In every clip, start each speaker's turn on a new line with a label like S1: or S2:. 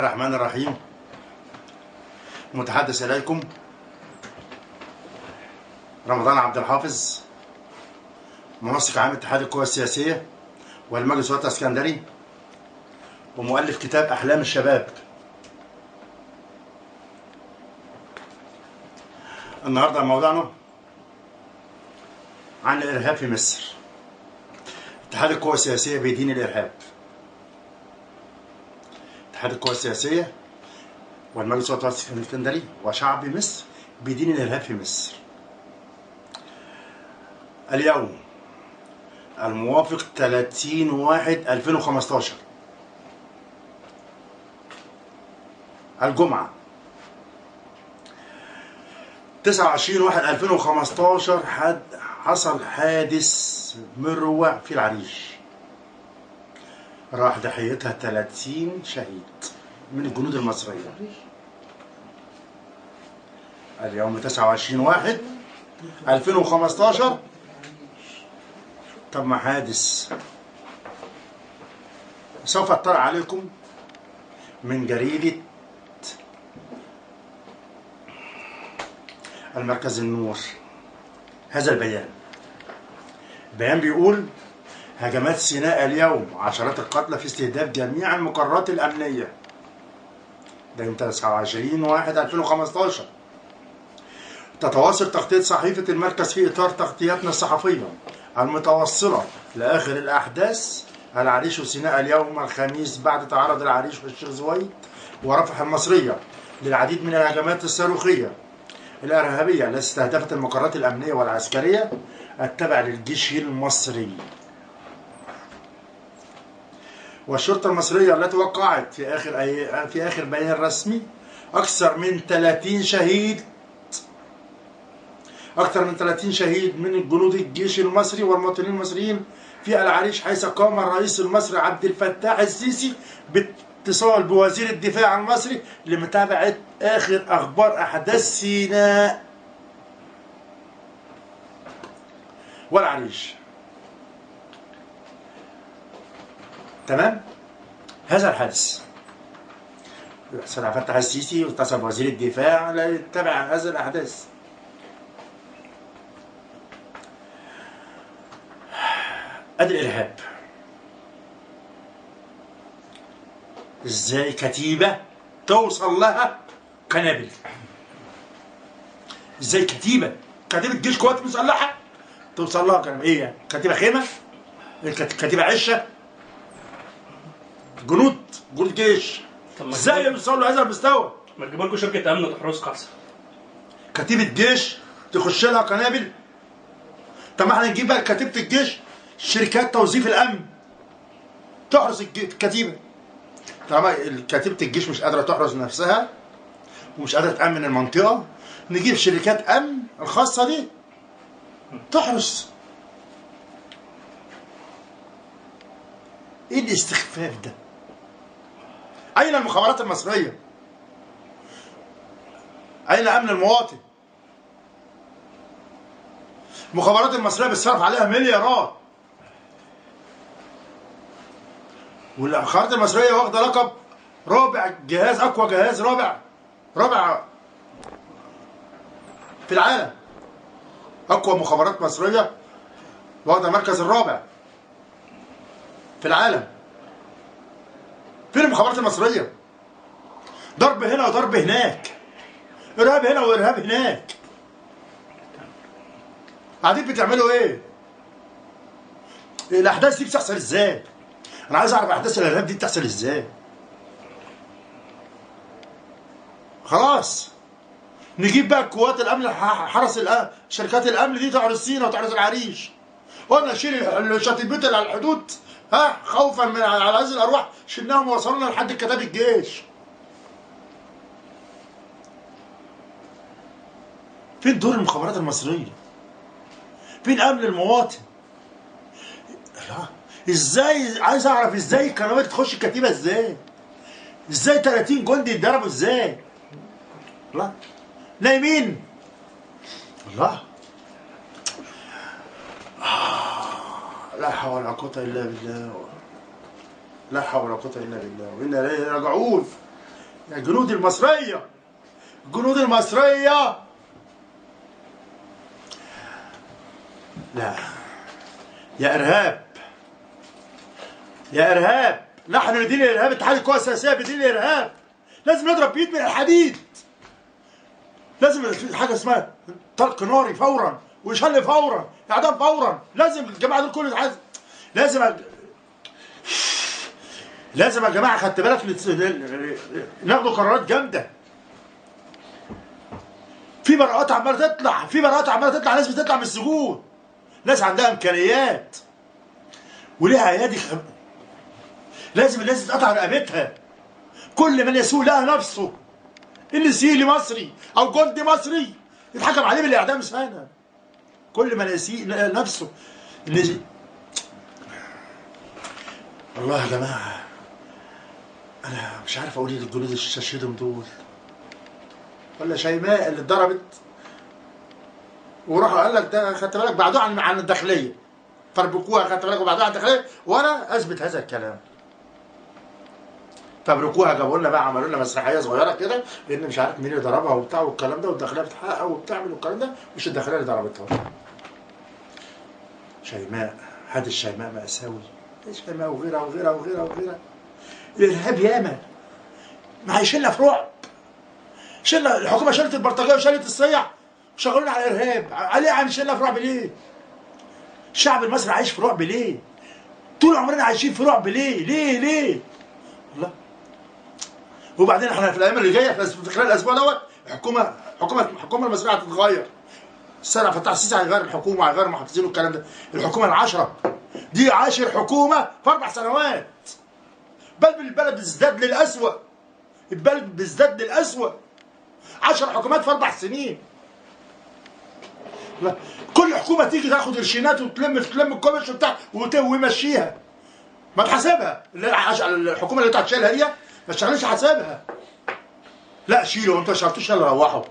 S1: الرحمن الرحيم. متحدث إليكم رمضان عبد الحافظ، منسق عام اتحاد القوى السياسية والمجلس الوطني الاسكندري، ومؤلف كتاب أحلام الشباب. النهارده موضوعنا عن الإرهاب في مصر. اتحاد القوى السياسية بيدين الإرهاب. اتحاد القوى السياسية والمجلس الوطني الاسكندري وشعب مصر بيدين الإرهاب في مصر. اليوم الموافق 30/1/2015 الجمعة 29/1/2015 حصل حادث مروع في العريش، راح ضحيتها 30 شهيد من الجنود المصرية. اليوم 29/1/2015 تم حادث. سوف اطلع عليكم من جريدة المركز النور هذا البيان. البيان بيقول: هجمات سيناء اليوم، عشرات القتلى في استهداف جميع المقرات الأمنية. ده يوم 29/1/2015. تتواصل تغطية صحيفة المركز في إطار تغطياتنا الصحفية المتوصلة لآخر الأحداث. العريش وسيناء اليوم الخميس، بعد تعرض العريش والشيخ زويد ورفح المصرية للعديد من الهجمات الصاروخية الإرهابية التي استهدفت المقرات الأمنية والعسكرية التابعة للجيش المصري والشرطة المصرية، التي وقعت في آخر بيان رسمي أكثر من 30 شهيد من جنود الجيش المصري والمواطنين المصريين في العريش، حيث قام الرئيس المصري عبد الفتاح السيسي باتصال بوزير الدفاع المصري لمتابعة آخر أخبار أحداث سيناء والعريش. تمام؟ هذا الحادث. الرئيس عبد الفتاح السيسي واتصل بوزير الدفاع ليتابع هذه الأحداث. ادي الارهاب. ازاي كتيبه توصل لها قنابل؟ ازاي كتيبه جيش قوات مسلحه توصل لها قنابل؟ ايه يعني؟ كتيبه خيمه؟ كتيبه عشه؟ جنود جيش ازاي يوصلوا لهذا المستوى؟
S2: ما تجيبوا لكم شركه امن تحرسكم احسن.
S1: كتيبه جيش تخش لها قنابل؟ طب ما احنا نجيب بقى كتيبه الجيش شركات توظيف الامن تحرس الكتيبه. طالما كتيبه الجيش مش قادره تحرس نفسها ومش قادره تامن المنطقه، نجيب شركات امن الخاصه دي تحرس. ايه الاستخفاف ده؟ اين المخابرات المصريه؟ اين امن المواطن؟ المخابرات المصريه بتصرف عليها مليارات، والمخابرات المصريه واخده لقب رابع جهاز، اقوى جهاز رابع في العالم. اقوى مخابرات مصريه واخده المركز الرابع في العالم. فين المخابرات المصريه؟ ضرب هنا وضرب هناك، ارهاب هنا وارهاب هناك. قاعدين بتعملوا ايه؟ الاحداث دي بتحصل ازاي؟ انا عايز اعرف احداث الارهاب دي بتحصل ازاي. خلاص نجيب بقى قوات الامن، حرس شركات الامن دي تحرس سينا وتحرس العريش. قلنا شيل الشاتيبات اللي على الحدود، خوفا من على هذه الارواح، شلناهم ووصلنا لحد كتاب الجيش. فين دور المخابرات المصريه؟ فين امن المواطن؟ لا ازاي؟ عايز اعرف ازاي القنوات تخش الكتيبه؟ ازاي 30 جندي يتضربوا؟ ازاي؟ لا نايمين؟ الله، لا حول ولا قوه الا بالله، لا حول ولا قوه الا بالله، وانا اليه راجعون. يا الجنود المصريه، الجنود المصريه. لا يا ارهاب، يا ارهاب، نحن ندين الارهاب. اتحاد القوى السياسيه بيدين الارهاب. لازم نضرب بيد من الحديد. لازم في حاجه اسمها طلق ناري فورا، ويشل فورا، اعدام فورا. لازم الجماعه دول كله يتحاسب. لازم يا جماعه، خدت بالك، ناخدوا قرارات جامده. في براءات عماله تطلع، في براءات عماله تطلع، ناس بتطلع من السجون، ناس عندها امكانيات وليها ايادي لازم الناس تتقطع رقبتها. كل من يسوء لها نفسه ان سيلي مصري او جندي مصري يتحكم عليه بالاعدام سنه. كل من يسيء نفسه ان والله يا جماعه انا مش عارف اقول ايه للجنود اللي استشهدوا دول، ولا شيماء اللي اتضربت وراحوا قال لك ده، خدت بالك، بعدوها عن الداخليه، فربكوها، خدت بالك، وبعدوها عن الداخليه، وانا اثبت هذا الكلام. فبركوها، جابوا لنا بقى، عملوا لنا مسرحيه صغيره كده، لان مش عارف مين اللي ضربها وبتاع والكلام ده، والداخليه بتحقق وبتعمل والكلام ده، مش الداخليه اللي ضربتها. شيماء، حادث شيماء مأساوي. شيماء وغيرها وغيرها وغيرها وغيرها. الارهاب ياما، ما هيشيلنا في رعب. شلنا الحكومه، شالت البلطجيه وشالت الصيع، شغلونا على الارهاب. عليه هنشيلنا في رعب ليه؟ الشعب المصري عايش في رعب ليه؟ طول عمرنا عايشين في رعب ليه؟ ليه؟ الله. وبعدين احنا في الايام اللي جايه، في خلال الاسبوع دوت، الحكومه المصريه هتتغير. السنه فتح السيسي هيغير الحكومه، هيغير المحافظين والكلام ده. الحكومه العشره دي 10 حكومه في 4 سنوات. بل البلد بتزداد للاسوء، البلد بتزداد للاسوء. 10 حكومات في 4 سنين. لا. كل حكومه تيجي تاخد قرشينات وتلم الكومش وبتاع ويمشيها. ما تحاسبها. الحكومه اللي انت هتشيلها دي ما تشتغلش حسابها. لا شيلوا، انتوا ما اشتغلتوش، يلا روحوا.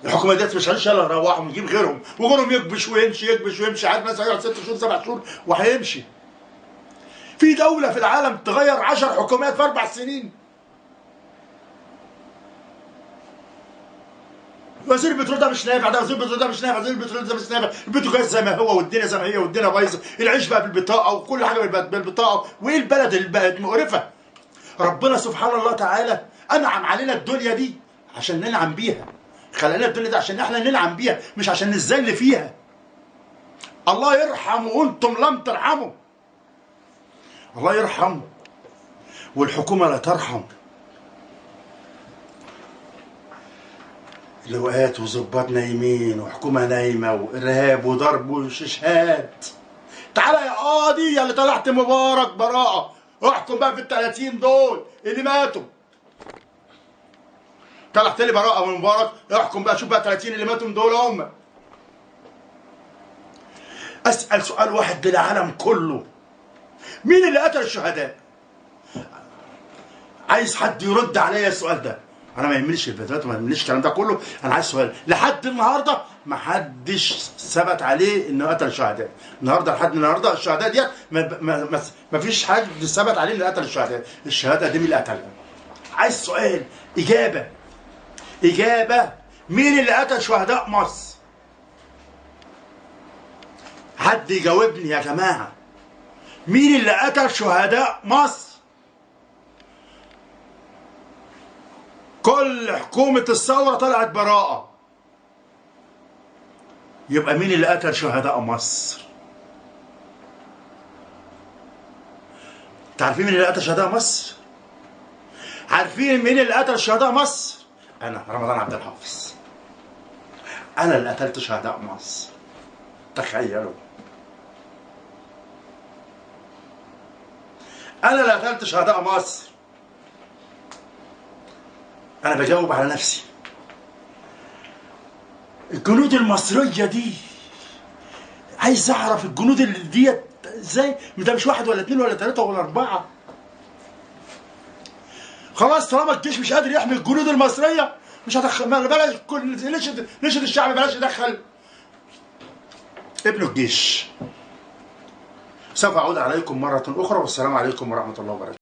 S1: الحكومه ديت ما اشتغلتش، يلا روحوا، نجيب غيرهم، وغيرهم يكبش ويمشي، عارف مثلا يقعد 6 شهور 7 شهور وهيمشي. في دوله في العالم تغير 10 حكومات في 4 سنين. وزير البترول ده مش نافع، ده وزير البترول ده مش نافع، وزير البترول ده مش نافع، البوتاجاز زي ما هو، والدنيا زي ما هي، والدنيا بايظه، العيش بقى بالبطاقه، وكل حاجه بالبطاقه، وايه البلد اللي بقت مقرفه. ربنا سبحان الله تعالى انعم علينا الدنيا دي عشان ننعم بيها. خلقنا الدنيا دي عشان احنا ننعم بيها، مش عشان نذل فيها. الله يرحم وانتم لم ترحموا. الله يرحم والحكومه لا ترحم. لواءات وظباط نايمين، وحكومه نايمه، وارهاب وضرب وششهاد. تعالى يا قاضي يا اللي طلعت مبارك براءه، احكم بقى في ال30 دول اللي ماتوا. طلعت لي براءه من مبارك، احكم بقى، شوف بقى 30 اللي ماتوا من دول هم. اسال سؤال واحد للعالم كله: مين اللي قتل الشهداء؟ عايز حد يرد عليا السؤال ده. انا ما يهمنيش الفيديوهات وما يهمنيش الكلام ده كله، انا عايز سؤال. لحد النهارده ما حدش ثبت عليه انه قتل الشهداء. لحد النهارده الشهداء ديت ما فيش حد ثبت عليه انه قتل الشهداء. الشهاده دي مين اللي قتلها؟ عايز سؤال، اجابه. مين اللي قتل شهداء مصر؟ حد يجاوبني يا جماعه. مين اللي قتل شهداء مصر؟ كل حكومة الثورة طلعت براءة. يبقى مين اللي قتل شهداء مصر؟ تعرفين مين اللي قتل شهداء مصر؟ عارفين مين اللي قتل شهداء مصر؟ أنا رمضان عبد الحافظ. أنا اللي قتلت شهداء مصر. تخيلوا. أنا اللي قتلت شهداء مصر. أنا بجاوب على نفسي. الجنود المصرية دي، عايز أعرف الجنود اللي ديت إزاي؟ ده مش 1 ولا 2 ولا 3 ولا 4. خلاص طالما الجيش مش قادر يحمي الجنود المصرية، مش هدخل. بلاش نشد الشعب، بلاش يدخل ابنه الجيش. سوف اعود عليكم مره اخرى، والسلام عليكم ورحمه الله وبركاته.